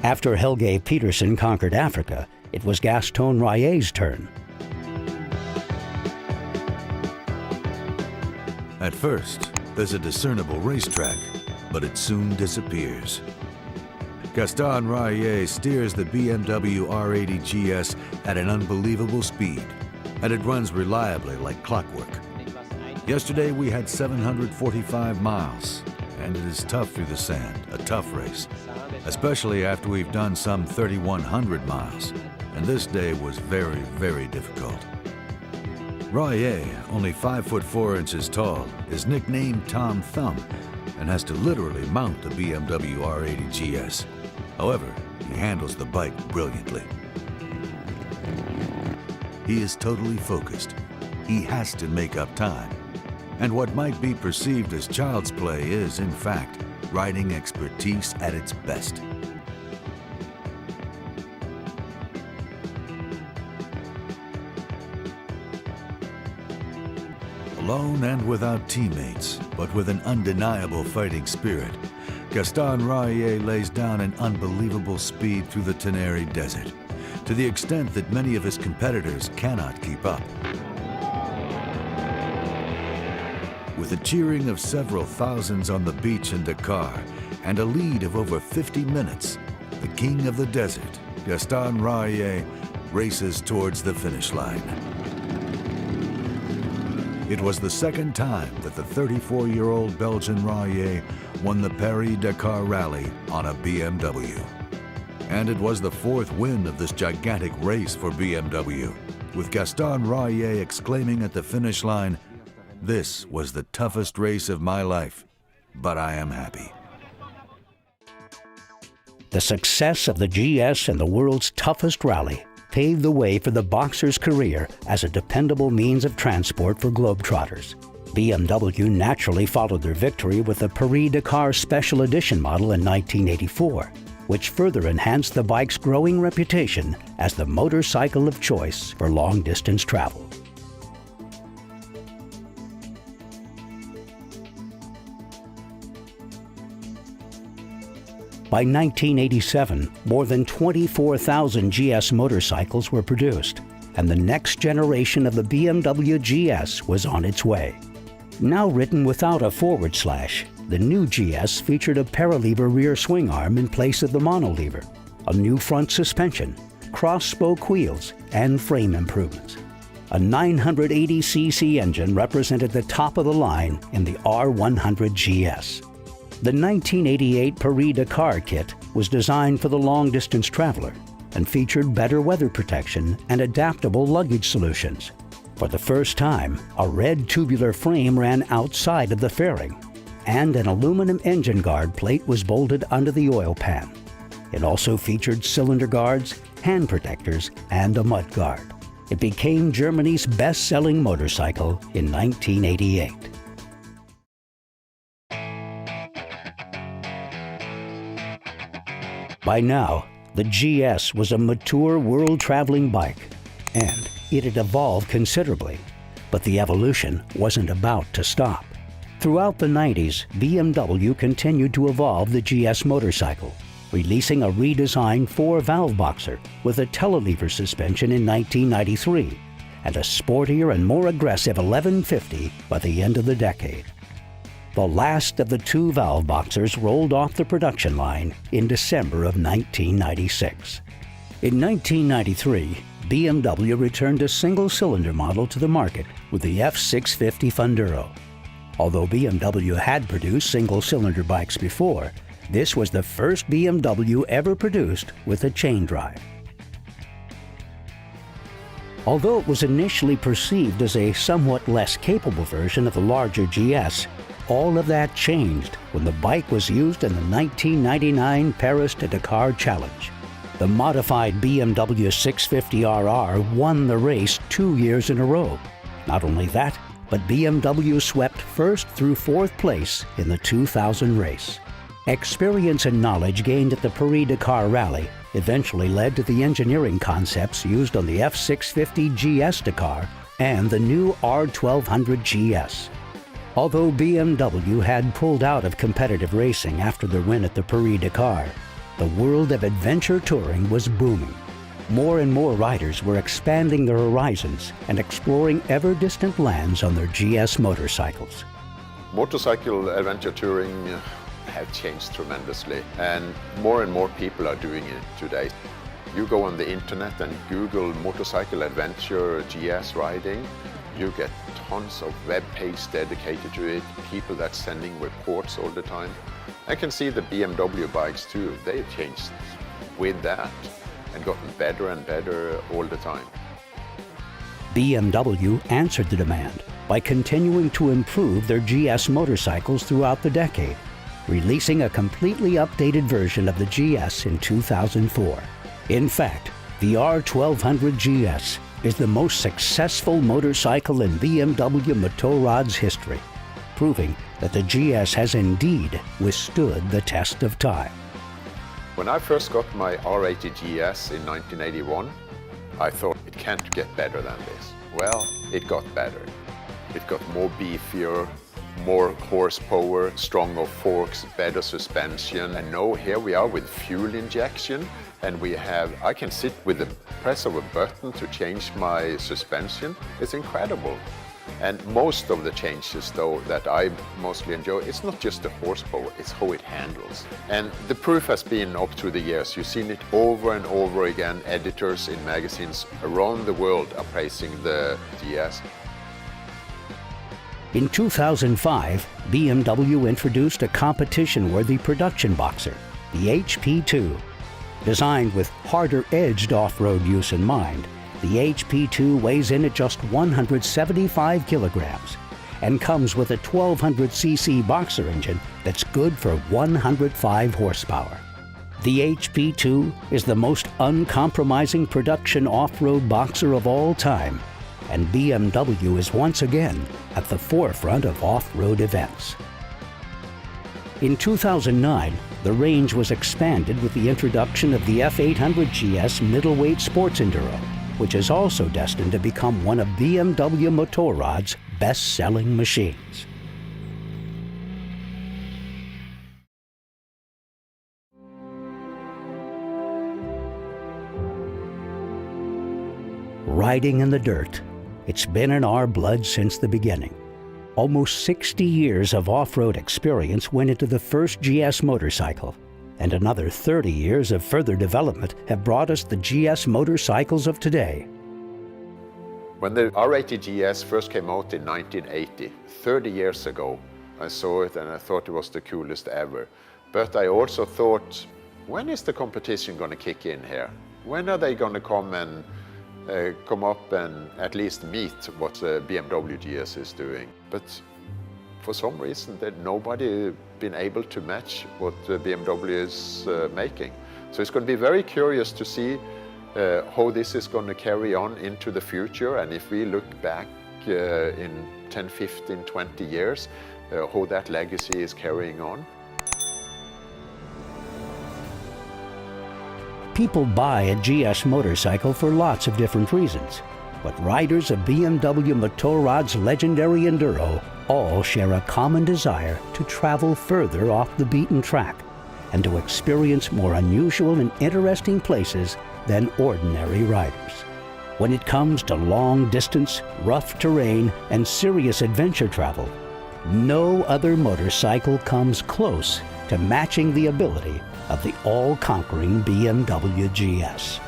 After Helge Pedersen conquered Africa, it was Gaston Rahier's turn. At first, there's a discernible racetrack, but it soon disappears. Gaston Rahier steers the BMW R80 GS at an unbelievable speed, and it runs reliably like clockwork. Yesterday we had 745 miles, and it is tough through the sand, a tough race, especially after we've done some 3,100 miles, and this day was very, very difficult. Rahier, only 5'4" tall, is nicknamed Tom Thumb and has to literally mount the BMW R80 GS. However, he handles the bike brilliantly. He is totally focused. He has to make up time. And what might be perceived as child's play is, in fact, riding expertise at its best. Alone and without teammates, but with an undeniable fighting spirit, Gaston Rahier lays down an unbelievable speed through the Tenerife Desert, to the extent that many of his competitors cannot keep up. With the cheering of several thousands on the beach in Dakar and a lead of over 50 minutes, the king of the desert, Gaston Rahier, races towards the finish line. It was the second time that the 34-year-old Belgian Rahier won the Paris-Dakar Rally on a BMW. And it was the fourth win of this gigantic race for BMW, with Gaston Rahier exclaiming at the finish line, "This was the toughest race of my life, but I am happy." The success of the GS in the world's toughest rally paved the way for the boxer's career as a dependable means of transport for globetrotters. BMW naturally followed their victory with the Paris-Dakar Special Edition model in 1984, which further enhanced the bike's growing reputation as the motorcycle of choice for long-distance travel. By 1987, more than 24,000 GS motorcycles were produced, and the next generation of the BMW GS was on its way. Now written without a forward slash, the new GS featured a Paralever rear swing arm in place of the monolever, a new front suspension, cross-spoke wheels, and frame improvements. A 980cc engine represented the top of the line in the R100 GS. The 1988 Paris-Dakar kit was designed for the long-distance traveler and featured better weather protection and adaptable luggage solutions. For the first time, a red tubular frame ran outside of the fairing, and an aluminum engine guard plate was bolted under the oil pan. It also featured cylinder guards, hand protectors, and a mud guard. It became Germany's best-selling motorcycle in 1988. By now, the GS was a mature world-traveling bike, and it had evolved considerably. But the evolution wasn't about to stop. Throughout the 90s, BMW continued to evolve the GS motorcycle, releasing a redesigned 4-valve boxer with a telelever suspension in 1993, and a sportier and more aggressive 1150 by the end of the decade. The last of the 2-valve boxers rolled off the production line in December of 1996. In 1993, BMW returned a single-cylinder model to the market with the F650 Funduro. Although BMW had produced single-cylinder bikes before, this was the first BMW ever produced with a chain drive. Although it was initially perceived as a somewhat less capable version of the larger GS, all of that changed when the bike was used in the 1999 Paris-Dakar Challenge. The modified BMW 650RR won the race 2 years in a row. Not only that, but BMW swept first through fourth place in the 2000 race. Experience and knowledge gained at the Paris-Dakar Rally eventually led to the engineering concepts used on the F650GS Dakar and the new R1200 GS. Although BMW had pulled out of competitive racing after their win at the Paris-Dakar, the world of adventure touring was booming. More and more riders were expanding their horizons and exploring ever-distant lands on their GS motorcycles. Motorcycle adventure touring have changed tremendously, and more people are doing it today. You go on the internet and Google motorcycle adventure GS riding, you get tons of web pages dedicated to it, people that's sending reports all the time. I can see the BMW bikes too, they've changed with that and gotten better and better all the time. BMW answered the demand by continuing to improve their GS motorcycles throughout the decade, releasing a completely updated version of the GS in 2004. In fact, the R1200 GS is the most successful motorcycle in BMW Motorrad's history, proving that the GS has indeed withstood the test of time. When I first got my R80 GS in 1981, I thought it can't get better than this. Well, it got better. It got more beefier, more horsepower, stronger forks, better suspension. And now here we are with fuel injection, and I can sit with the press of a button to change my suspension. It's incredible. And most of the changes, though, that I mostly enjoy, it's not just the horsepower, it's how it handles. And the proof has been up through the years. You've seen it over and over again. Editors in magazines around the world are praising the GS. In 2005, BMW introduced a competition-worthy production boxer, the HP2. Designed with harder-edged off-road use in mind, the HP2 weighs in at just 175 kilograms and comes with a 1200cc boxer engine that's good for 105 horsepower. The HP2 is the most uncompromising production off-road boxer of all time, and BMW is once again at the forefront of off-road events. In 2009, the range was expanded with the introduction of the F800GS middleweight sports enduro, which is also destined to become one of BMW Motorrad's best-selling machines. Riding in the dirt, it's been in our blood since the beginning. Almost 60 years of off-road experience went into the first GS motorcycle, and another 30 years of further development have brought us the GS motorcycles of today. When the R80 GS first came out in 1980, 30 years ago, I saw it and I thought it was the coolest ever. But I also thought, when is the competition going to kick in here? When are they going to come up and at least meet what the BMW GS is doing? But for some reason, nobody been able to match what BMW is making. So it's going to be very curious to see how this is going to carry on into the future, and if we look back in 10, 15, 20 years, how that legacy is carrying on. People buy a GS motorcycle for lots of different reasons, but riders of BMW Motorrad's legendary enduro all share a common desire to travel further off the beaten track and to experience more unusual and interesting places than ordinary riders. When it comes to long distance, rough terrain, and serious adventure travel, no other motorcycle comes close to matching the ability of the all-conquering BMW GS.